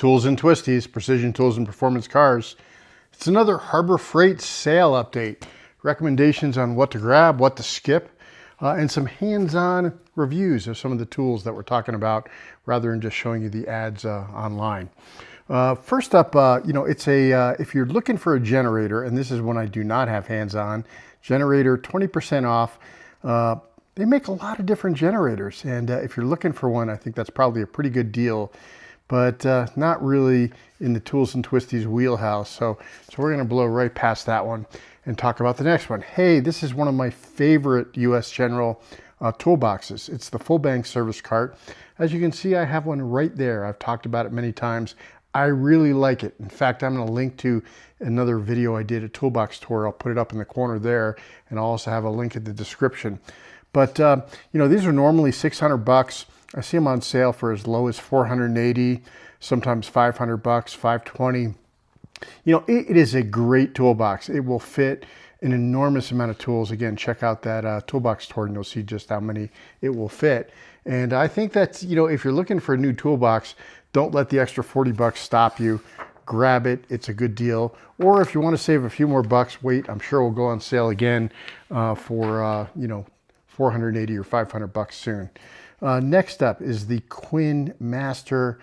Tools and Twisties, Precision Tools and Performance Cars. It's another Harbor Freight sale update. Recommendations on what to grab, what to skip, and some hands-on reviews of some of the tools that we're talking about rather than just showing you the ads online. First up, it's if you're looking for a generator, and this is one I do not have hands-on, generator 20% off. They make a lot of different generators, and if you're looking for one, I think that's probably a pretty good deal, but not really in the Tools and Twisties wheelhouse. So we're going to blow right past that one and talk about the next one. Hey, this is one of my favorite US General toolboxes. It's the full bank service cart. As you can see, I have one right there. I've talked about it many times. I really like it. In fact, I'm going to link to another video I did, a toolbox tour. I'll put it up in the corner there, and I'll also have a link in the description. But these are normally $600. I see them on sale for as low as $480, sometimes $500, $520. It is a great toolbox. It will fit an enormous amount of tools. Again, check out that toolbox tour and you'll see just how many it will fit. And I think that's, if you're looking for a new toolbox, don't let the extra $40 stop you. Grab it. It's a good deal. Or if you want to save a few more bucks, wait. I'm sure it will go on sale again for, $480 or $500 soon. Next up is the Quinn Master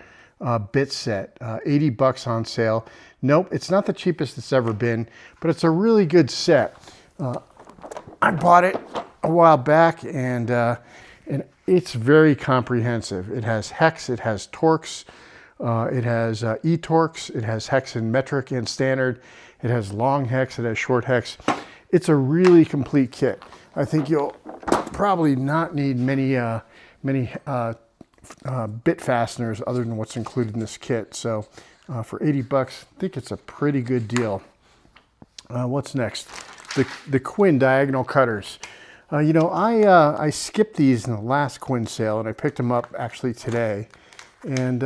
bit set, $80 on sale. Nope, it's not the cheapest it's ever been, but it's a really good set. I bought it a while back, and it's very comprehensive. It has hex, it has torques, it has e-torques, it has hex and metric and standard, it has long hex, it has short hex. It's a really complete kit. I think you'll probably not need many bit fasteners other than what's included in this kit. So for $80, I think it's a pretty good deal. What's next? The Quinn diagonal cutters. I skipped these in the last Quinn sale, and I picked them up actually today. And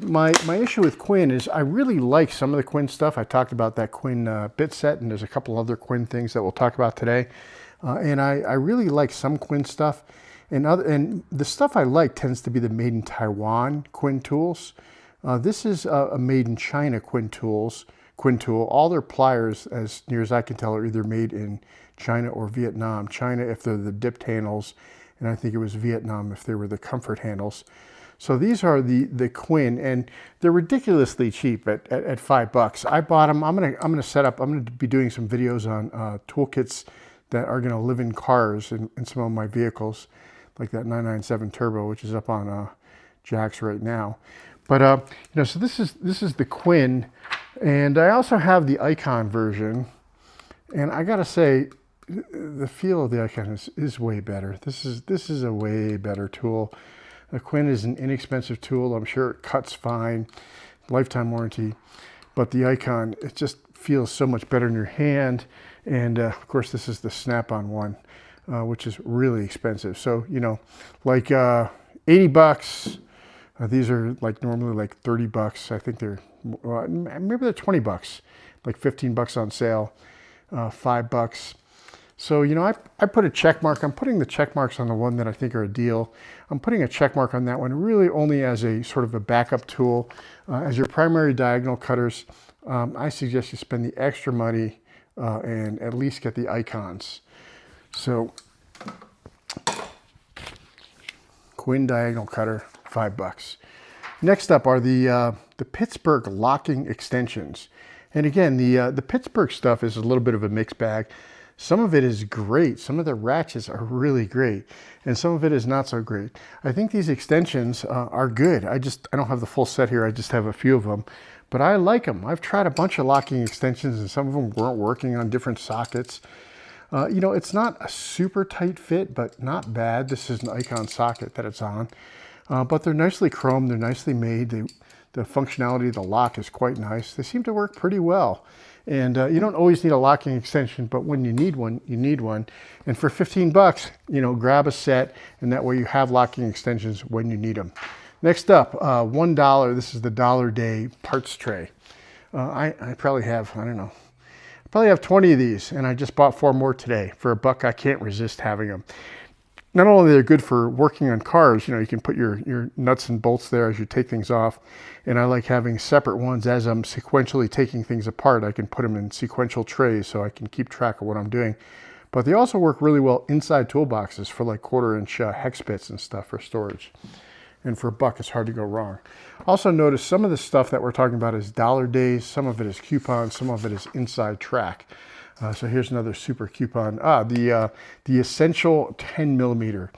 my issue with Quinn is I really like some of the Quinn stuff. I talked about that Quinn bit set, and there's a couple other Quinn things that we'll talk about today. And I really like some Quinn stuff. And the stuff I like tends to be the made in Taiwan Quinn tools. This is a made in China Quinn tool. All their pliers, as near as I can tell, are either made in China or Vietnam. China if they're the dipped handles, and I think it was Vietnam if they were the comfort handles. So these are the Quinn, and they're ridiculously cheap at $5. I bought them. I'm gonna be doing some videos on toolkits that are gonna live in cars in some of my vehicles, like that 997 Turbo, which is up on Jack's right now. But so this is the Quinn, and I also have the Icon version, and I gotta say, the feel of the Icon is way better. This is a way better tool. The Quinn is an inexpensive tool. I'm sure it cuts fine, lifetime warranty, but the Icon, it just feels so much better in your hand. And of course, this is the snap-on one, which is really expensive. So, like $80. These are like normally like $30. I think they're, maybe they're $20, like $15 on sale, $5. So, I put a check mark. I'm putting the check marks on the one that I think are a deal. I'm putting a check mark on that one really only as a sort of a backup tool. As your primary diagonal cutters, I suggest you spend the extra money and at least get the Icons. So, Quinn diagonal cutter, $5. Next up are the Pittsburgh locking extensions. And again, the Pittsburgh stuff is a little bit of a mixed bag. Some of it is great. Some of the ratchets are really great, and some of it is not so great. I think these extensions are good. I don't have the full set here. I just have a few of them, but I like them. I've tried a bunch of locking extensions, and some of them weren't working on different sockets. It's not a super tight fit, but not bad. This is an Icon socket that it's on, but they're nicely chromed. They're nicely made. The functionality of the lock is quite nice. They seem to work pretty well. And you don't always need a locking extension, but when you need one, you need one. And for $15, grab a set, and that way you have locking extensions when you need them. Next up, $1. This is the Dollar Day parts tray. I probably have, I don't know, I probably have 20 of these, and I just bought 4 more today. For $1, I can't resist having them. not only they're good for working on cars, you can put your nuts and bolts there as you take things off. And I like having separate ones as I'm sequentially taking things apart. I can put them in sequential trays so I can keep track of what I'm doing. But they also work really well inside toolboxes for like 1/4-inch hex bits and stuff for storage. And for $1, it's hard to go wrong. Also notice some of the stuff that we're talking about is dollar days. Some of it is coupons. Some of it is inside track. So here's another super coupon. The Essential 10 millimeter.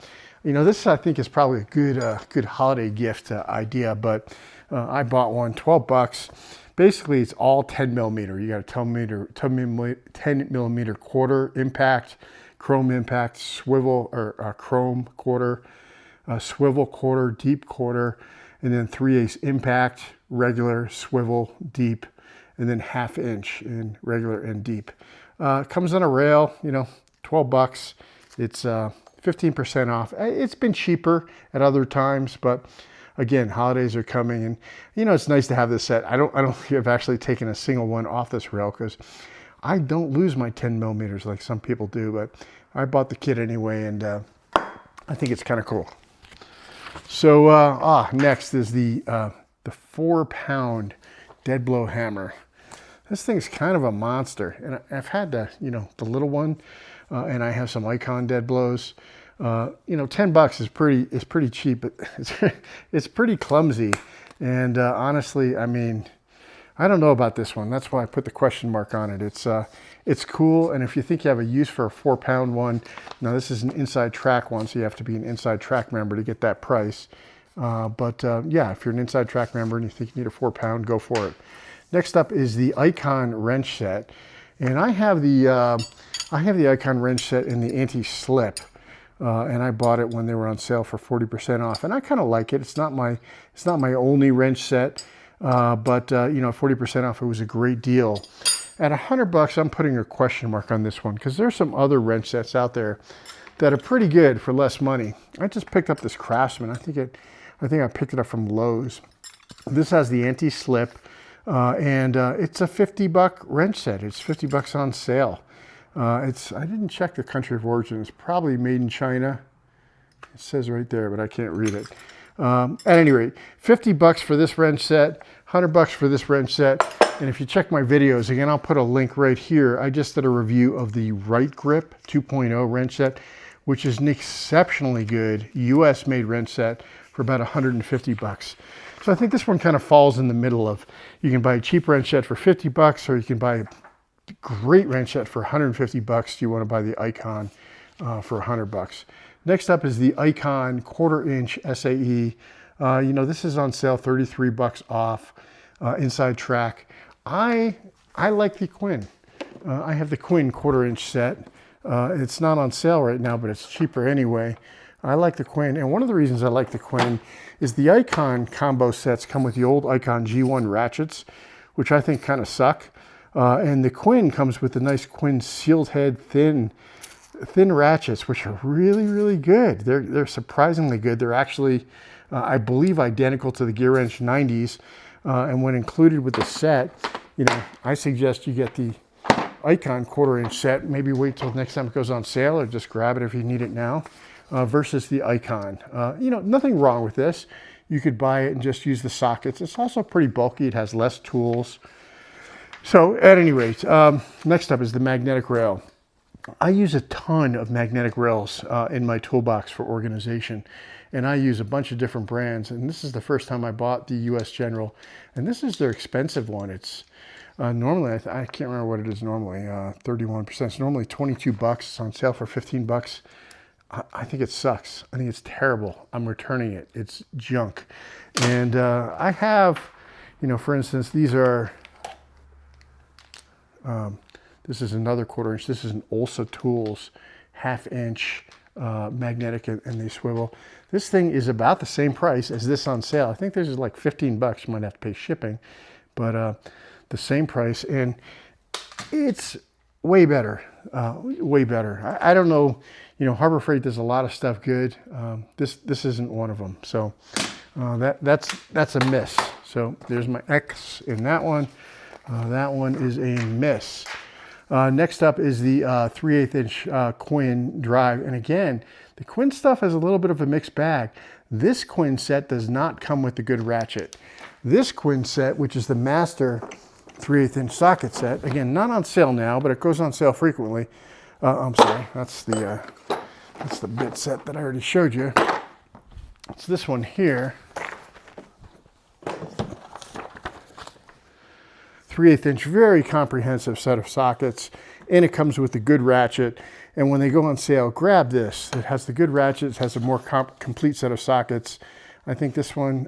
This I think is probably a good holiday gift idea, but I bought one, $12. Basically, it's all 10 millimeter. You got a 10 millimeter quarter impact, chrome impact, swivel or chrome quarter, swivel quarter, deep quarter, and then 3/8 impact, regular, swivel, deep, and then 1/2 inch in regular and deep. Comes on a rail, $12. It's 15% off. It's been cheaper at other times, but again, holidays are coming, and it's nice to have this set. I don't think I've actually taken a single one off this rail because I don't lose my 10 millimeters like some people do, but I bought the kit anyway, and I think it's kind of cool. So next is the 4-pound dead blow hammer. This thing's kind of a monster, and I've had the little one, and I have some Icon dead blows. $10 is pretty cheap, but it's pretty clumsy. And honestly, I mean, I don't know about this one. That's why I put the question mark on it. It's cool, and if you think you have a use for a 4-pound one, now this is an inside track one, so you have to be an inside track member to get that price. Yeah, if you're an inside track member and you think you need a 4-pound, go for it. Next up is the Icon wrench set, and I have the Icon wrench set in the anti-slip, and I bought it when they were on sale for 40% off, and I kind of like it. It's not my only wrench set, but 40% off, it was a great deal. At $100, I'm putting a question mark on this one because there's some other wrench sets out there that are pretty good for less money. I just picked up this Craftsman. I think I picked it up from Lowe's. This has the anti-slip. And it's a $50 wrench set. It's $50 on sale. I didn't check the country of origin. It's probably made in China. It says right there, but I can't read it. At any rate, $50 for this wrench set, $100 for this wrench set. And if you check my videos, again, I'll put a link right here. I just did a review of the Right Grip 2.0 wrench set, which is an exceptionally good US made wrench set for about $150. So I think this one kind of falls in the middle of, you can buy a cheap wrench set for $50, or you can buy a great wrench set for $150. You want to buy the Icon for $100. Next up is the Icon 1/4-inch SAE. This is on sale, $33 off, inside track. I like the Quinn. I have the Quinn 1/4-inch set. It's not on sale right now, but it's cheaper anyway. I like the Quinn, and one of the reasons I like the Quinn is the Icon combo sets come with the old Icon G1 ratchets, which I think kind of suck. And the Quinn comes with the nice Quinn sealed head thin ratchets, which are really, really good. They're surprisingly good. They're actually, I believe, identical to the Gear Wrench 90s. And when included with the set, I suggest you get the Icon 1/4-inch set. Maybe wait till next time it goes on sale, or just grab it if you need it now. Versus the Icon. Nothing wrong with this. You could buy it and just use the sockets. It's also pretty bulky. It has less tools. So at any rate, next up is the magnetic rail. I use a ton of magnetic rails in my toolbox for organization, and I use a bunch of different brands, and this is the first time I bought the US General, and this is their expensive one. It's normally, I can't remember what it is normally, 31%. It's normally $22. It's on sale for $15. I think it sucks. I think it's terrible. I'm returning it. It's junk. And I have, for instance, these are, this is another 1/4-inch. This is an Olsa Tools 1/2-inch magnetic, and they swivel. This thing is about the same price as this on sale. I think this is like $15. You might have to pay shipping, but the same price. And it's way better, way better. I don't know. Harbor Freight does a lot of stuff good. This isn't one of them. So that's a miss. So there's my X in that one. That one is a miss. Next up is the 3/8 inch Quinn drive. And again, the Quinn stuff has a little bit of a mixed bag. This Quinn set does not come with the good ratchet. This Quinn set, which is the master 3/8 inch socket set, again, not on sale now, but it goes on sale frequently. I'm sorry, that's the bit set that I already showed you. It's this one here. 3/8 inch, very comprehensive set of sockets, and it comes with a good ratchet. And when they go on sale, grab this. It has the good ratchet, it has a more complete set of sockets. I think this one's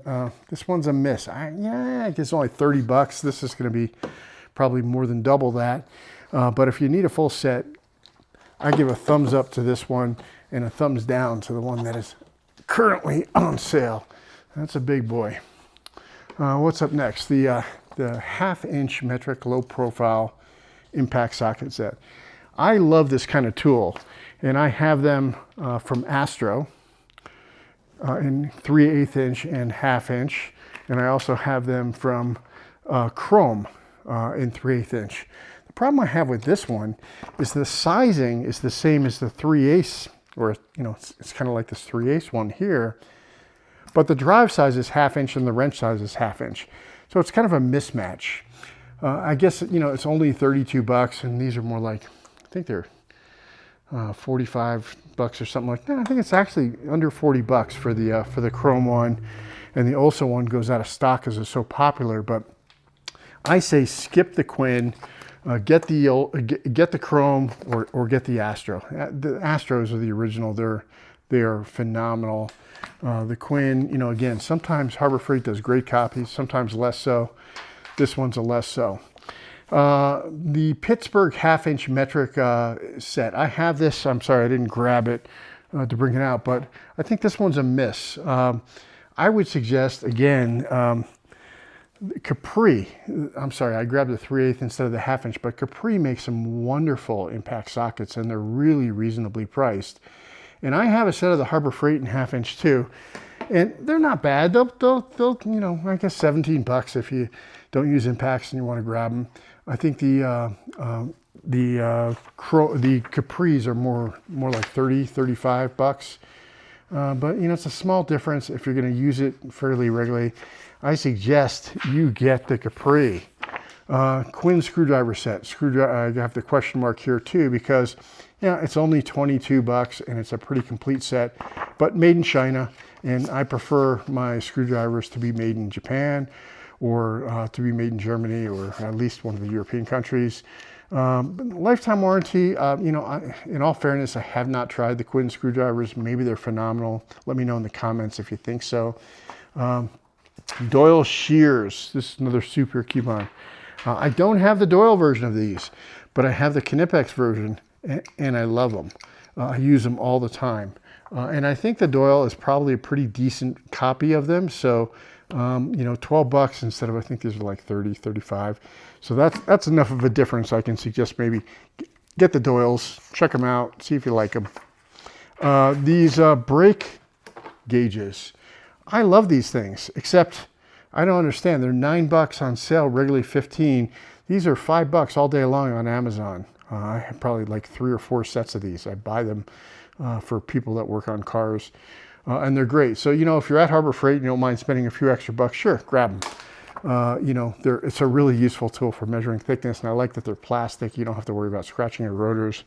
a miss. I guess only 30 bucks. This is going to be probably more than double that. But if you need a full set, I give a thumbs up to this one and a thumbs down to the one that is currently on sale. That's a big boy. What's up next? The 1/2 inch metric low profile impact socket set. I love this kind of tool, and I have them from Astro in 3/8 inch and 1/2 inch, and I also have them from Chrome in 3/8 inch. The problem I have with this one is the sizing is the same as the 3/8, or it's kind of like this 3/8 one here, but the drive size is 1/2 inch and the wrench size is 1/2 inch. So it's kind of a mismatch. I guess, it's only 32 bucks, and these are more like, I think they're 45 bucks or something like that. I think it's actually under 40 bucks for the Chrome one, and the Ulsa one goes out of stock because it's so popular. But I say skip the Quinn, get the Chrome, or get the Astro. The Astros are the original. They are phenomenal. The Quinn, again, sometimes Harbor Freight does great copies, sometimes less so. This one's a less so. The Pittsburgh 1/2 inch metric set. I have this. I'm sorry I didn't grab it to bring it out, but I think this one's a miss. I would suggest, again, Capri. I'm sorry, I grabbed the 3/8 instead of the 1/2 inch, but Capri makes some wonderful impact sockets, and they're really reasonably priced. And I have a set of the Harbor Freight in 1/2 inch too, and they're not bad. They'll I guess 17 bucks if you don't use impacts and you want to grab them. I think the Capris are more like 30, 35 bucks. But it's a small difference if you're going to use it fairly regularly. I suggest you get the Capri. Quinn screwdriver set. I have the question mark here too, because it's only 22 bucks and it's a pretty complete set, but made in China. And I prefer my screwdrivers to be made in Japan, or to be made in Germany, or at least one of the European countries. Lifetime warranty, in all fairness, I have not tried the Quinn screwdrivers. Maybe they're phenomenal. Let me know in the comments if you think so. Doyle Shears. This is another super coupon. I don't have the Doyle version of these, but I have the Knipex version, and I love them. I use them all the time. And I think the Doyle is probably a pretty decent copy of them. So, 12 bucks instead of, I think these are like 30, 35. So that's enough of a difference. I can suggest maybe get the Doyles, check them out, see if you like them. These brake gauges. I love these things, except I don't understand. They're 9 bucks on sale, regularly 15. These are 5 bucks all day long on Amazon. I have probably like 3 or 4 sets of these. I buy them for people that work on cars, and they're great. So, if you're at Harbor Freight and you don't mind spending a few extra bucks, sure, grab them. It's a really useful tool for measuring thickness, and I like that they're plastic. You don't have to worry about scratching your rotors.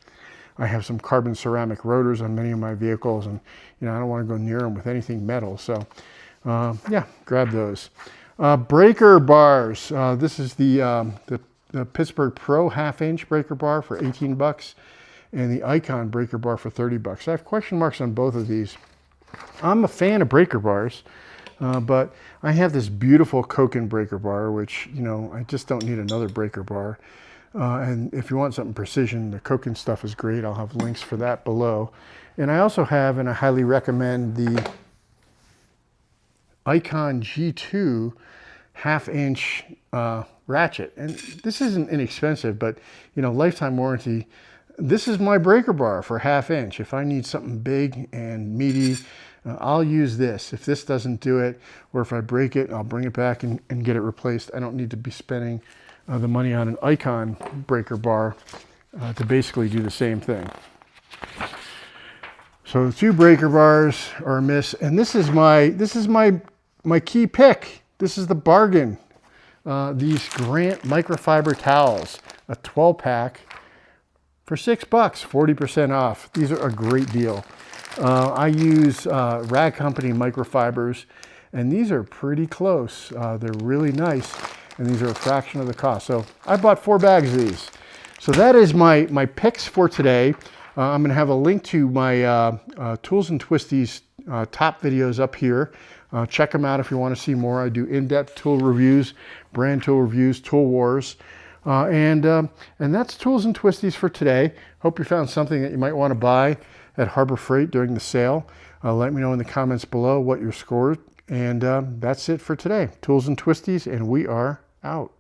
I have some carbon ceramic rotors on many of my vehicles, and I don't want to go near them with anything metal. So, grab those. Breaker bars. This is the Pittsburgh Pro 1/2 inch breaker bar for 18 bucks, and the Icon breaker bar for 30 bucks. I have question marks on both of these. I'm a fan of breaker bars, but I have this beautiful Koken breaker bar, which, I just don't need another breaker bar. And if you want something precision, the Koken stuff is great. I'll have links for that below. And I also have, and I highly recommend, the Icon G2 1/2 inch ratchet. And this isn't inexpensive, but, lifetime warranty. This is my breaker bar for 1/2 inch. If I need something big and meaty, I'll use this. If this doesn't do it, or if I break it, I'll bring it back and get it replaced. I don't need to be spending the money on an Icon breaker bar. to basically do the same thing. So the 2 breaker bars are a miss, and this is my key pick. This is the bargain. These Grant microfiber towels, a 12-pack for $6, 40% off. These are a great deal. I use Rag Company microfibers, and these are pretty close. They're really nice, and these are a fraction of the cost. So I bought 4 bags of these. So that is my picks for today. I'm going to have a link to my Tools and Twisties top videos up here. Check them out if you want to see more. I do in-depth tool reviews, brand tool reviews, tool wars. And that's Tools and Twisties for today. Hope you found something that you might want to buy at Harbor Freight during the sale. Let me know in the comments below what your scored. And that's it for today. Tools and Twisties, and we are out.